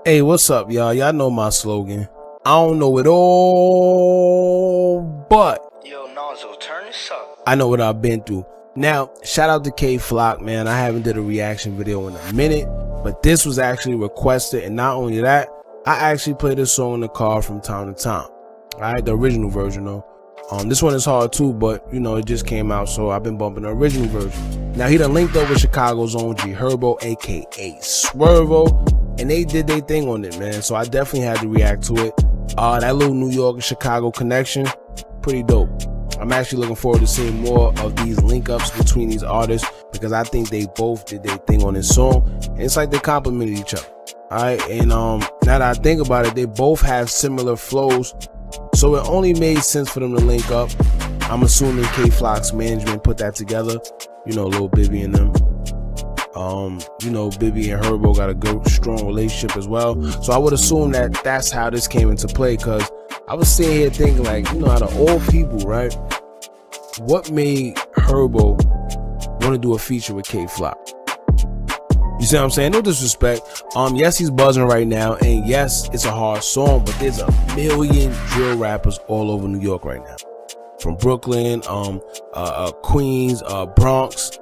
Hey, what's up, y'all? Y'all know my slogan. I don't know it all, but Yo, Nozzle, turn this up. I know what I've been through. Now, shout out to K Flock, man. I haven't did a reaction video in a minute, but this was actually requested, and not only that, I actually play this song in the car from time to time. Alright, the original version though. This one is hard too, but you know, it just came out, so I've been bumping the original version. Now he done linked up with Chicago's own Herbo, aka Swervo, and they did their thing on it, man. So I definitely had to react to it. That little New York and Chicago connection, pretty dope. I'm actually looking forward to seeing more of these link ups between these artists, because I think they both did their thing on this song, and it's like they complimented each other. Alright, and now that I think about it, they both have similar flows, so it only made sense for them to link up. I'm assuming K Flock's management put that together, you know, Lil Bibby and them. You know, Bibby and Herbo got a good, strong relationship as well, so I would assume that that's how this came into play. Because I was sitting here thinking, like, you know, out of all people, right, what made Herbo want to do a feature with K Flock? You see what I'm saying? No disrespect. Yes, he's buzzing right now, and yes, it's a hard song, but there's a million drill rappers all over New York right now, from Brooklyn, Queens, Bronx.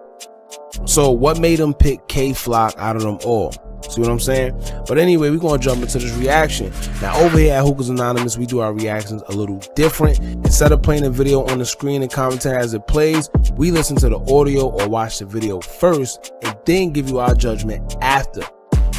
So what made him pick K Flock out of them all? See what I'm saying? But anyway, we're gonna jump into this reaction. Now over here at Hookah's Anonymous, we do our reactions a little different. Instead of playing the video on the screen and commenting as it plays, we listen to the audio or watch the video first and then give you our judgment after.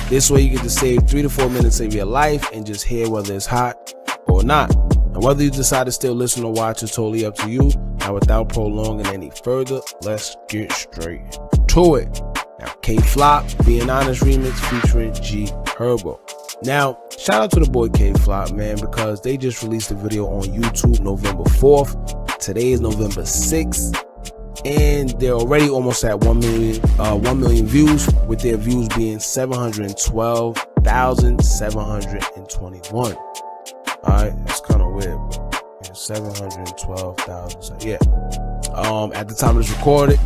This way you get to save 3 to 4 minutes of your life and just hear whether it's hot or not. And whether you decide to still listen or watch is totally up to you. Now without prolonging any further, let's get straight to it. Now, K Flock, Being Honest remix featuring G Herbo. Now, shout out to the boy K Flock, man, because they just released a video on YouTube November 4th. Today is November 6th, and they're already almost at 1 million views, with their views being 712,721. Alright, that's kind of weird, bro. 712,000. So yeah. At the time of this recording,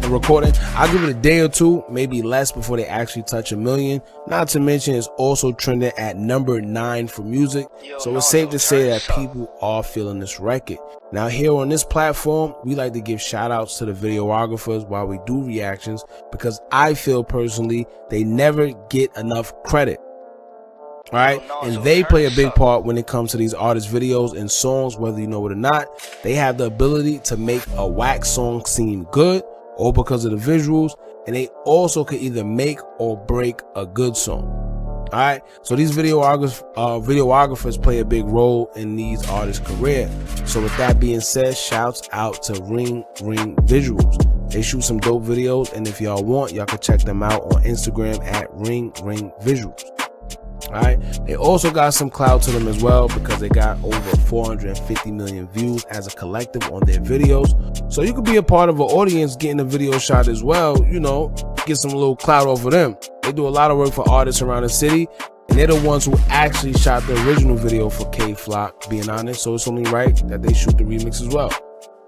I'll give it a day or two, maybe less, before they actually touch 1 million. Not to mention, it's also trending at number 9 for music. So it's safe to say that people are feeling this record. Now here on this platform, we like to give shout outs to the videographers while we do reactions, because I feel personally they never get enough credit. Alright, and they play a big part when it comes to these artists' videos and songs, whether you know it or not. They have the ability to make a whack song seem good, or because of the visuals, and they also can either make or break a good song. Alright, so these videographers play a big role in these artists' career. So with that being said, shouts out to Ring Visuals. They shoot some dope videos, and if y'all want, y'all can check them out on Instagram at Ring Visuals. Alright, they also got some clout to them as well, because they got over 450 million views as a collective on their videos. So you could be a part of an audience getting a video shot as well, you know, get some little clout over them. They do a lot of work for artists around the city, and they're the ones who actually shot the original video for K Flock, Being Honest, so it's only right that they shoot the remix as well.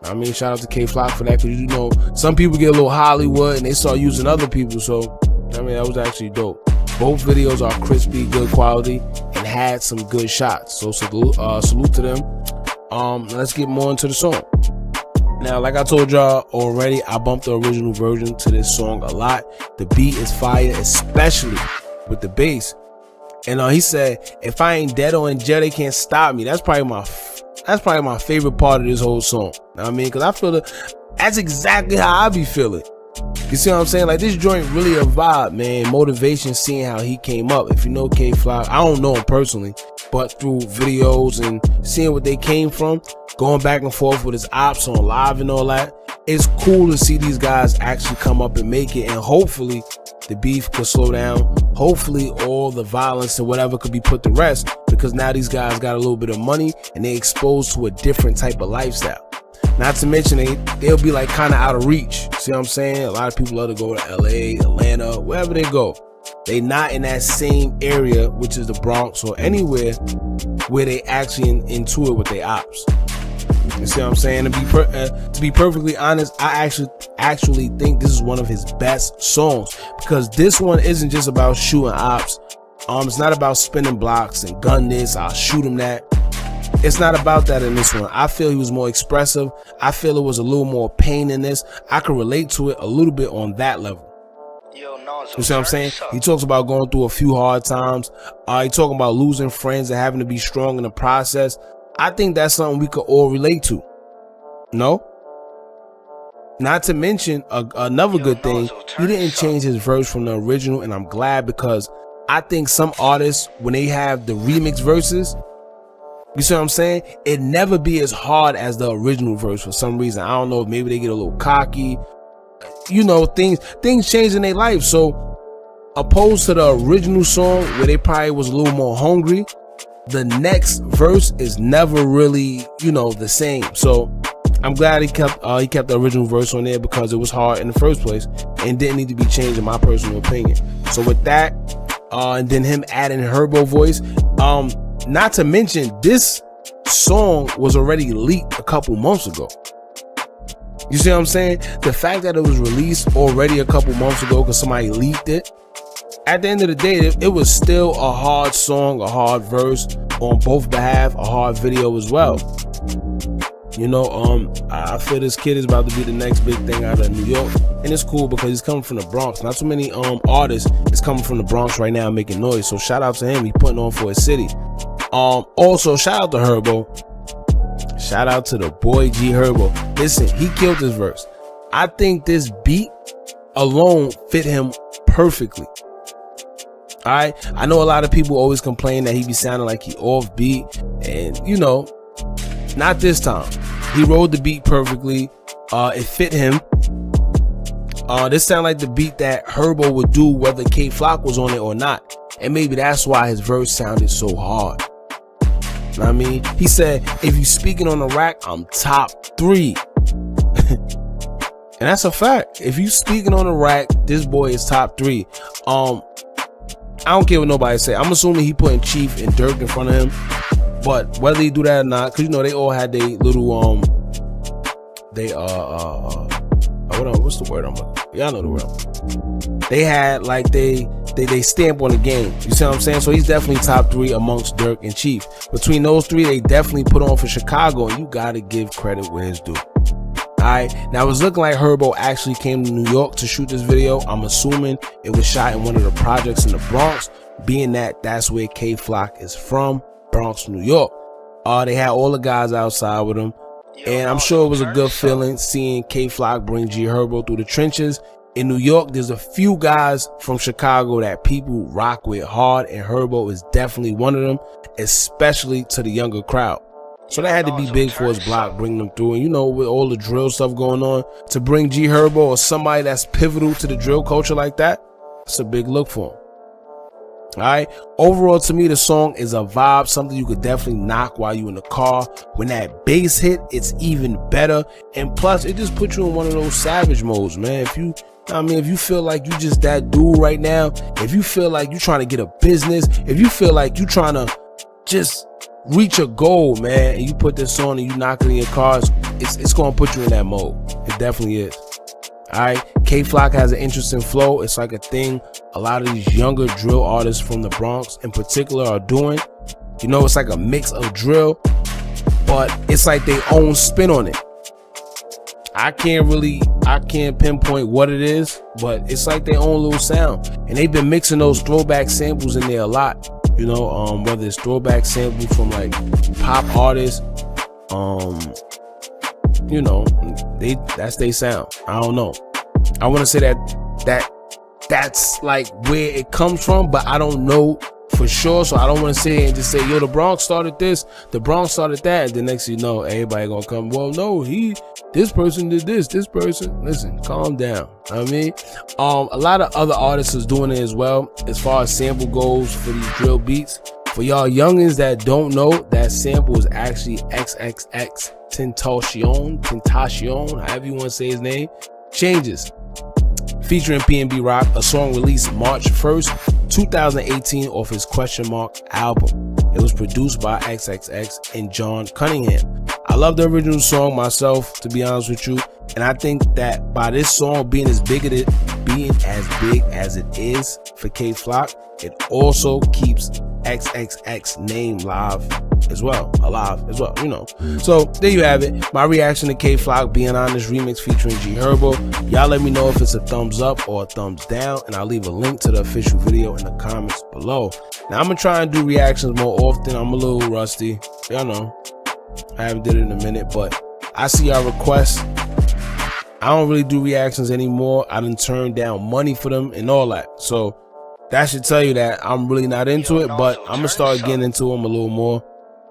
I mean, shout out to K Flock for that, because you know, some people get a little Hollywood and they start using other people, so I mean, that was actually dope. Both videos are crispy, good quality, and had some good shots. So salute to them. Let's get more into the song. Now, like I told y'all already, I bumped the original version to this song a lot. The beat is fire, especially with the bass. And he said, "If I ain't dead or in jail, they can't stop me." That's probably my favorite part of this whole song. I mean, because I feel that's exactly how I be feeling. You see what I'm saying? Like, this joint really a vibe, man. Motivation, seeing how he came up. If you know K Flock, I don't know him personally, but through videos and seeing what they came from, going back and forth with his ops on live and all that, it's cool to see these guys actually come up and make it. And hopefully the beef could slow down. Hopefully all the violence and whatever could be put to rest, because now these guys got a little bit of money and they exposed to a different type of lifestyle. Not to mention they'll be like kind of out of reach. See what I'm saying? A lot of people love to go to LA, Atlanta, wherever they go. They not in that same area, which is the Bronx or anywhere where they actually into it with their ops. You see what I'm saying? To be perfectly honest, I actually think this is one of his best songs, because this one isn't just about shooting ops It's not about spinning blocks and gun this, I'll shoot him that. It's not about that in this one. I feel he was more expressive. I feel it was a little more pain in this. I could relate to it a little bit on that level. You see what I'm saying? He talks about going through a few hard times. He talking about losing friends and having to be strong in the process. I think that's something we could all relate to. No? Not to mention another good thing, he didn't change his verse from the original, and I'm glad, because I think some artists, when they have the remix verses, you see what I'm saying, it never be as hard as the original verse for some reason. I don't know, maybe they get a little cocky, you know, things change in their life. So opposed to the original song where they probably was a little more hungry, the next verse is never really, you know, the same. So I'm glad he kept the original verse on there, because it was hard in the first place and didn't need to be changed, in my personal opinion. So with that, and then him adding Herbo voice, not to mention this song was already leaked a couple months ago. You see what I'm saying? The fact that it was released already a couple months ago because somebody leaked it, at the end of the day, it was still a hard song, a hard verse on both behalf, a hard video as well. You know, I feel this kid is about to be the next big thing out of New York, and it's cool because he's coming from the Bronx. Not too many artists is coming from the Bronx right now making noise, so shout out to him. He putting on for his city. Also shout out to Herbo. Shout out to the boy G Herbo. Listen, he killed this verse. I think this beat alone fit him perfectly. Alright, I know a lot of people always complain that he be sounding like he off beat, and you know, not this time. He rode the beat perfectly. It fit him. This sound like the beat that Herbo would do whether K Flock was on it or not, and maybe that's why his verse sounded so hard. You know what I mean? He said, if you speaking on the rack, I'm top 3. And that's a fact. If you speaking on the rack, this boy is top 3. I don't care what nobody say. I'm assuming he putting Chief and Dirk in front of him. But whether he do that or not, because you know they all had their little what's the word I'm looking for? Y'all know the word. They had like they stamp on the game. You see what I'm saying? So he's definitely top 3 amongst Dirk and Chief. Between those 3, they definitely put on for Chicago, and you gotta give credit where it's due. Alright, now it's looking like Herbo actually came to New York to shoot this video. I'm assuming it was shot in one of the projects in the Bronx, being that that's where K Flock is from, Bronx, New York. They had all the guys outside with him, and I'm sure it was a good feeling seeing K Flock bring G Herbo through the trenches. In New York, there's a few guys from Chicago that people rock with hard, and Herbo is definitely one of them, especially to the younger crowd. So that had to be big for his block, bringing them through. And you know, with all the drill stuff going on, to bring G Herbo or somebody that's pivotal to the drill culture like that, it's a big look for him. Alright, overall to me the song is a vibe, something you could definitely knock while you in the car. When that bass hit, it's even better, and plus it just puts you in one of those savage modes, man. If you feel like you just that dude right now, if you feel like you trying to get a business, if you feel like you trying to just reach a goal, man, and you put this on and you knock it in your cars, it's gonna put you in that mode. It definitely is. Alright, K Flock has an interesting flow. It's like a thing a lot of these younger drill artists from the Bronx in particular are doing. You know, it's like a mix of drill, but it's like their own spin on it. I can't pinpoint what it is, but it's like their own little sound. And they've been mixing those throwback samples in there a lot. You know, whether it's throwback samples from like pop artists, you know, that's their sound. I don't know. I want to say that's like where it comes from, but I don't know for sure. So I don't want to sit here and just say, yo, the Bronx started this, the Bronx started that, and the next thing you know, everybody gonna come, well, no, this person did this person. Listen, calm down. I mean, a lot of other artists is doing it as well, as far as sample goes for these drill beats. For y'all youngins that don't know, that sample is actually XXX Tentacion, however you want to say his name, Changes, featuring PNB Rock, a song released March 1st, 2018 off his Question Mark album. It was produced by XXX and John Cunningham. I love the original song myself, to be honest with you. And I think that by this song being as big as it is for K Flock, it also keeps XXX name alive as well, you know. So there you have it, my reaction to K Flock being on this remix featuring G Herbo. Y'all let me know if it's a thumbs up or a thumbs down, and I'll leave a link to the official video in the comments below. Now I'm gonna try and do reactions more often. I'm a little rusty, y'all know, I haven't did it in a minute, but I see our requests. I don't really do reactions anymore. I done turned down money for them and all that. So that should tell you that I'm really not into it, but I'm gonna start getting into them a little more.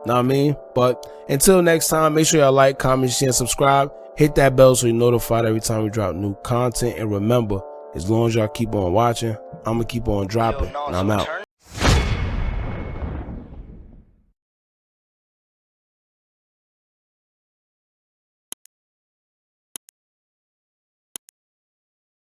Know what I mean? But until next time, make sure y'all like, comment, share, and subscribe. Hit that bell so you're notified every time we drop new content. And remember, as long as y'all keep on watching, I'm gonna keep on dropping. And I'm out.